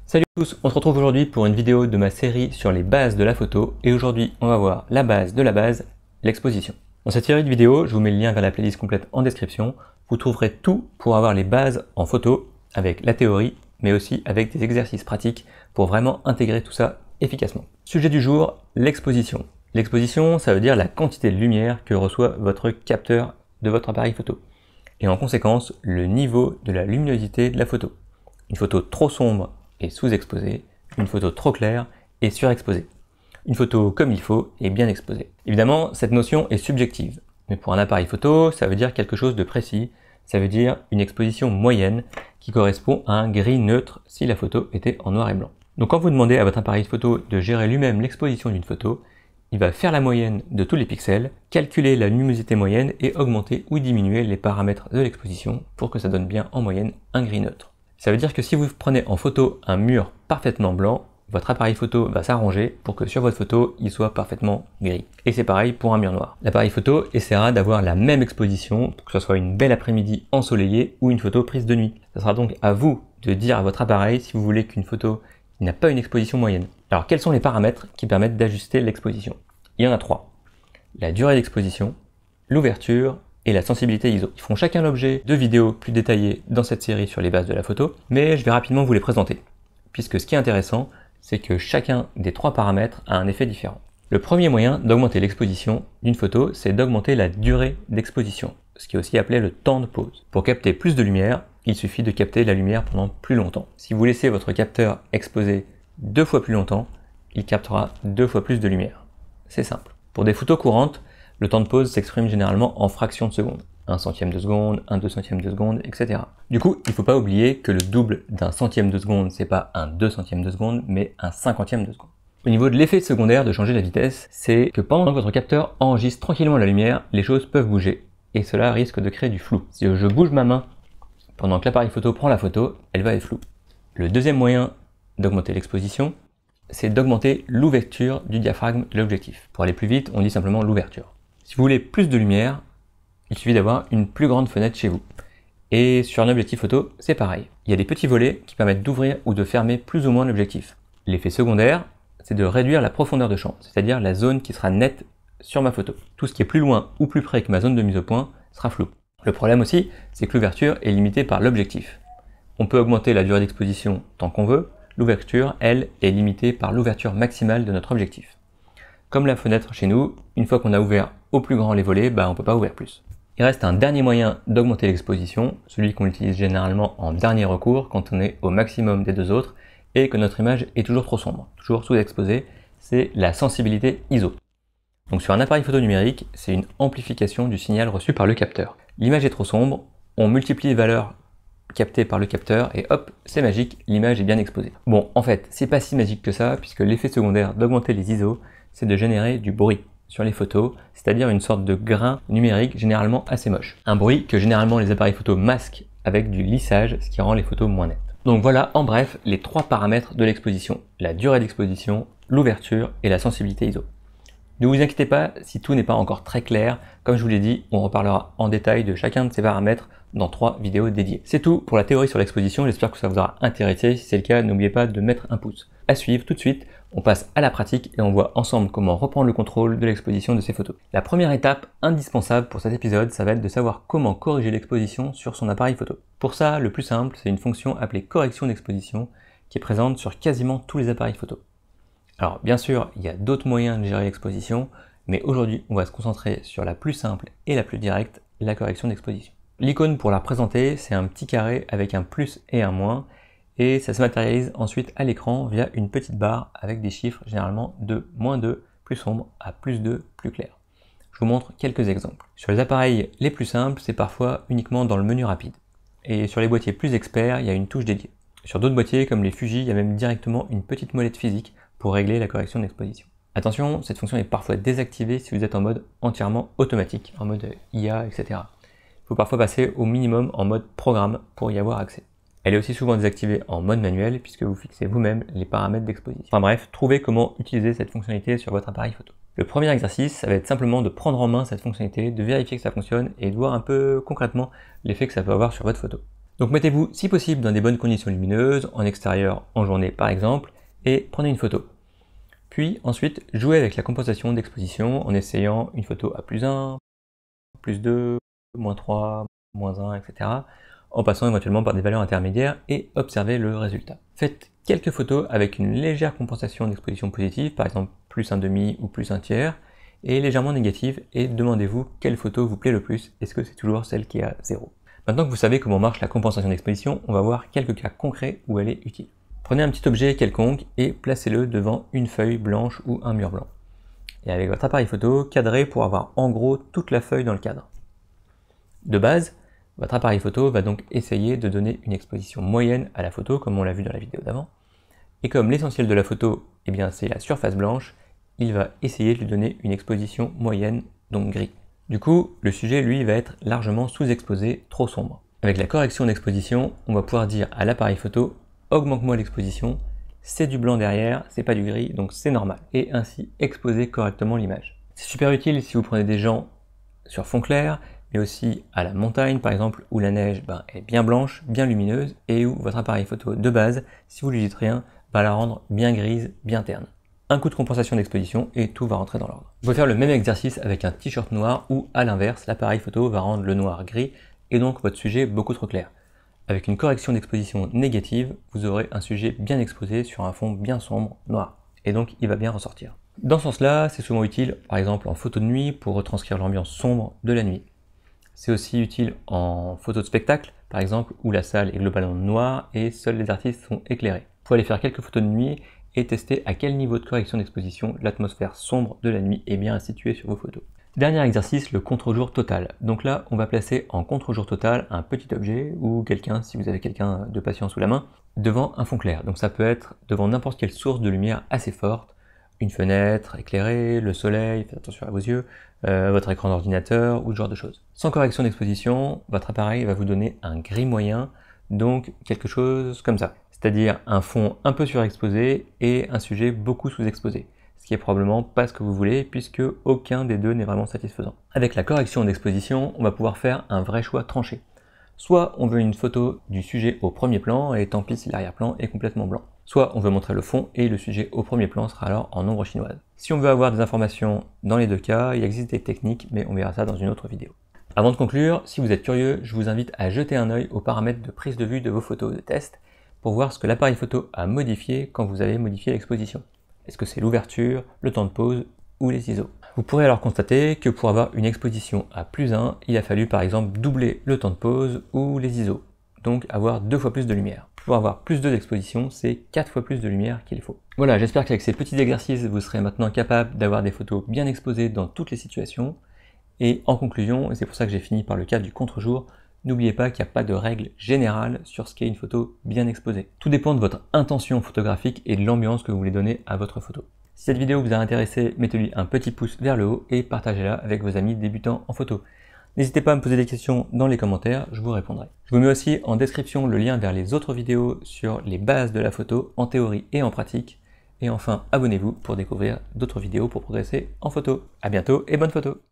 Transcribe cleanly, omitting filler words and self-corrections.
Salut à tous, on se retrouve aujourd'hui pour une vidéo de ma série sur les bases de la photo et aujourd'hui on va voir la base de la base, l'exposition. Dans cette série de vidéos, je vous mets le lien vers la playlist complète en description. Vous trouverez tout pour avoir les bases en photo avec la théorie mais aussi avec des exercices pratiques pour vraiment intégrer tout ça efficacement. Sujet du jour, l'exposition. L'exposition, ça veut dire la quantité de lumière que reçoit votre capteur de votre appareil photo et en conséquence le niveau de la luminosité de la photo. Une photo trop sombre et sous-exposée, une photo trop claire et surexposée. Une photo comme il faut et bien exposée. Évidemment, cette notion est subjective, mais pour un appareil photo, ça veut dire quelque chose de précis, ça veut dire une exposition moyenne qui correspond à un gris neutre si la photo était en noir et blanc. Donc quand vous demandez à votre appareil photo de gérer lui-même l'exposition d'une photo, il va faire la moyenne de tous les pixels, calculer la luminosité moyenne et augmenter ou diminuer les paramètres de l'exposition pour que ça donne bien en moyenne un gris neutre. Ça veut dire que si vous prenez en photo un mur parfaitement blanc, votre appareil photo va s'arranger pour que sur votre photo, il soit parfaitement gris. Et c'est pareil pour un mur noir. L'appareil photo essaiera d'avoir la même exposition pour que ce soit une belle après-midi ensoleillée ou une photo prise de nuit. Ce sera donc à vous de dire à votre appareil si vous voulez qu'une photo n'a pas une exposition moyenne. Alors quels sont les paramètres qui permettent d'ajuster l'exposition? Il y en a trois. La durée d'exposition, l'ouverture et la sensibilité ISO. Ils font chacun l'objet de vidéos plus détaillées dans cette série sur les bases de la photo, mais je vais rapidement vous les présenter, puisque ce qui est intéressant, c'est que chacun des trois paramètres a un effet différent. Le premier moyen d'augmenter l'exposition d'une photo, c'est d'augmenter la durée d'exposition, ce qui est aussi appelé le temps de pause. Pour capter plus de lumière, il suffit de capter la lumière pendant plus longtemps. Si vous laissez votre capteur exposé 2 fois plus longtemps, il captera 2 fois plus de lumière. C'est simple. Pour des photos courantes, le temps de pause s'exprime généralement en fractions de seconde. 1 centième de seconde, 1 200e de seconde, etc. Du coup, il ne faut pas oublier que le double d'un centième de seconde, c'est pas un 200e de seconde, mais un 50e de seconde. Au niveau de l'effet secondaire de changer la vitesse, c'est que pendant que votre capteur enregistre tranquillement la lumière, les choses peuvent bouger. Et cela risque de créer du flou. Si je bouge ma main pendant que l'appareil photo prend la photo, elle va être floue. Le deuxième moyen d'augmenter l'exposition, c'est d'augmenter l'ouverture du diaphragme de l'objectif. Pour aller plus vite, on dit simplement l'ouverture. Si vous voulez plus de lumière, il suffit d'avoir une plus grande fenêtre chez vous. Et sur un objectif photo, c'est pareil. Il y a des petits volets qui permettent d'ouvrir ou de fermer plus ou moins l'objectif. L'effet secondaire, c'est de réduire la profondeur de champ, c'est-à-dire la zone qui sera nette sur ma photo. Tout ce qui est plus loin ou plus près que ma zone de mise au point sera flou. Le problème aussi, c'est que l'ouverture est limitée par l'objectif. On peut augmenter la durée d'exposition tant qu'on veut. L'ouverture, elle, est limitée par l'ouverture maximale de notre objectif. Comme la fenêtre chez nous, une fois qu'on a ouvert au plus grand les volets, on ne peut pas ouvrir plus. Il reste un dernier moyen d'augmenter l'exposition, celui qu'on utilise généralement en dernier recours quand on est au maximum des deux autres et que notre image est toujours trop sombre, toujours sous-exposée, c'est la sensibilité ISO. Donc sur un appareil photo numérique, c'est une amplification du signal reçu par le capteur. L'image est trop sombre, on multiplie les valeurs captées par le capteur et hop, c'est magique, l'image est bien exposée. Bon, en fait, c'est pas si magique que ça, puisque l'effet secondaire d'augmenter les ISO, c'est de générer du bruit sur les photos, c'est-à-dire une sorte de grain numérique généralement assez moche. Un bruit que généralement les appareils photo masquent avec du lissage, ce qui rend les photos moins nettes. Donc voilà, en bref, les trois paramètres de l'exposition. La durée d'exposition, l'ouverture et la sensibilité ISO. Ne vous inquiétez pas si tout n'est pas encore très clair. Comme je vous l'ai dit, on reparlera en détail de chacun de ces paramètres dans 3 vidéos dédiées. C'est tout pour la théorie sur l'exposition. J'espère que ça vous aura intéressé. Si c'est le cas, n'oubliez pas de mettre un pouce. À suivre tout de suite, on passe à la pratique et on voit ensemble comment reprendre le contrôle de l'exposition de ces photos. La première étape indispensable pour cet épisode, ça va être de savoir comment corriger l'exposition sur son appareil photo. Pour ça, le plus simple, c'est une fonction appelée correction d'exposition qui est présente sur quasiment tous les appareils photo. Alors bien sûr, il y a d'autres moyens de gérer l'exposition, mais aujourd'hui on va se concentrer sur la plus simple et la plus directe, la correction d'exposition. L'icône pour la représenter, c'est un petit carré avec un plus et un moins, et ça se matérialise ensuite à l'écran via une petite barre avec des chiffres généralement de -2 plus sombre à +2 plus clair. Je vous montre quelques exemples. Sur les appareils les plus simples, c'est parfois uniquement dans le menu rapide. Et sur les boîtiers plus experts, il y a une touche dédiée. Sur d'autres boîtiers comme les Fuji, il y a même directement une petite molette physique pour régler la correction d'exposition. Attention, cette fonction est parfois désactivée si vous êtes en mode entièrement automatique, en mode IA, etc. Il faut parfois passer au minimum en mode programme pour y avoir accès. Elle est aussi souvent désactivée en mode manuel puisque vous fixez vous-même les paramètres d'exposition. Enfin bref, trouvez comment utiliser cette fonctionnalité sur votre appareil photo. Le premier exercice, ça va être simplement de prendre en main cette fonctionnalité, de vérifier que ça fonctionne et de voir un peu concrètement l'effet que ça peut avoir sur votre photo. Donc mettez-vous si possible dans des bonnes conditions lumineuses, en extérieur, en journée par exemple, et prenez une photo. Puis ensuite, jouez avec la compensation d'exposition en essayant une photo à +1, +2, -3, -1, etc. en passant éventuellement par des valeurs intermédiaires et observez le résultat. Faites quelques photos avec une légère compensation d'exposition positive, par exemple +1/2 ou +1/3, et légèrement négative, et demandez-vous quelle photo vous plaît le plus, est-ce que c'est toujours celle qui est à 0. Maintenant que vous savez comment marche la compensation d'exposition, on va voir quelques cas concrets où elle est utile. Prenez un petit objet quelconque et placez-le devant une feuille blanche ou un mur blanc. Et avec votre appareil photo, cadrez pour avoir en gros toute la feuille dans le cadre. De base, votre appareil photo va donc essayer de donner une exposition moyenne à la photo, comme on l'a vu dans la vidéo d'avant. Et comme l'essentiel de la photo, eh bien, c'est la surface blanche, il va essayer de lui donner une exposition moyenne, donc gris. Du coup, le sujet, lui, va être largement sous-exposé, trop sombre. Avec la correction d'exposition, on va pouvoir dire à l'appareil photo, augmente-moi l'exposition, c'est du blanc derrière, c'est pas du gris, donc c'est normal, et ainsi exposer correctement l'image. C'est super utile si vous prenez des gens sur fond clair, mais aussi à la montagne par exemple, où la neige est bien blanche, bien lumineuse, et où votre appareil photo de base, si vous lui dites rien, va la rendre bien grise, bien terne. Un coup de compensation d'exposition et tout va rentrer dans l'ordre. Vous pouvez faire le même exercice avec un t-shirt noir où, à l'inverse, l'appareil photo va rendre le noir gris et donc votre sujet beaucoup trop clair. Avec une correction d'exposition négative, vous aurez un sujet bien exposé sur un fond bien sombre, noir. Et donc il va bien ressortir. Dans ce sens-là, c'est souvent utile, par exemple en photo de nuit, pour retranscrire l'ambiance sombre de la nuit. C'est aussi utile en photo de spectacle, par exemple, où la salle est globalement noire et seuls les artistes sont éclairés. Vous pouvez aller faire quelques photos de nuit et tester à quel niveau de correction d'exposition l'atmosphère sombre de la nuit est bien située sur vos photos. Dernier exercice, le contre-jour total. Donc là, on va placer en contre-jour total un petit objet ou quelqu'un, si vous avez quelqu'un de patient sous la main, devant un fond clair. Donc ça peut être devant n'importe quelle source de lumière assez forte, une fenêtre éclairée, le soleil, faites attention à vos yeux, votre écran d'ordinateur ou ce genre de choses. Sans correction d'exposition, votre appareil va vous donner un gris moyen, donc quelque chose comme ça. C'est-à-dire un fond un peu surexposé et un sujet beaucoup sous-exposé. Ce qui est probablement pas ce que vous voulez puisque aucun des deux n'est vraiment satisfaisant. Avec la correction d'exposition, on va pouvoir faire un vrai choix tranché. Soit on veut une photo du sujet au premier plan et tant pis si l'arrière-plan est complètement blanc. Soit on veut montrer le fond et le sujet au premier plan sera alors en ombre chinoise. Si on veut avoir des informations dans les deux cas, il existe des techniques, mais on verra ça dans une autre vidéo. Avant de conclure, si vous êtes curieux, je vous invite à jeter un œil aux paramètres de prise de vue de vos photos de test pour voir ce que l'appareil photo a modifié quand vous avez modifié l'exposition. Est-ce que c'est l'ouverture, le temps de pause ou les ISO? Vous pourrez alors constater que pour avoir une exposition à +1, il a fallu par exemple doubler le temps de pause ou les ISO, donc avoir 2 fois plus de lumière. Pour avoir plus d'exposition, c'est 4 fois plus de lumière qu'il faut. Voilà, j'espère qu'avec ces petits exercices, vous serez maintenant capable d'avoir des photos bien exposées dans toutes les situations. Et en conclusion, et c'est pour ça que j'ai fini par le cas du contre-jour, n'oubliez pas qu'il n'y a pas de règle générale sur ce qu'est une photo bien exposée. Tout dépend de votre intention photographique et de l'ambiance que vous voulez donner à votre photo. Si cette vidéo vous a intéressé, mettez-lui un petit pouce vers le haut et partagez-la avec vos amis débutants en photo. N'hésitez pas à me poser des questions dans les commentaires, je vous répondrai. Je vous mets aussi en description le lien vers les autres vidéos sur les bases de la photo en théorie et en pratique. Et enfin, abonnez-vous pour découvrir d'autres vidéos pour progresser en photo. À bientôt et bonne photo!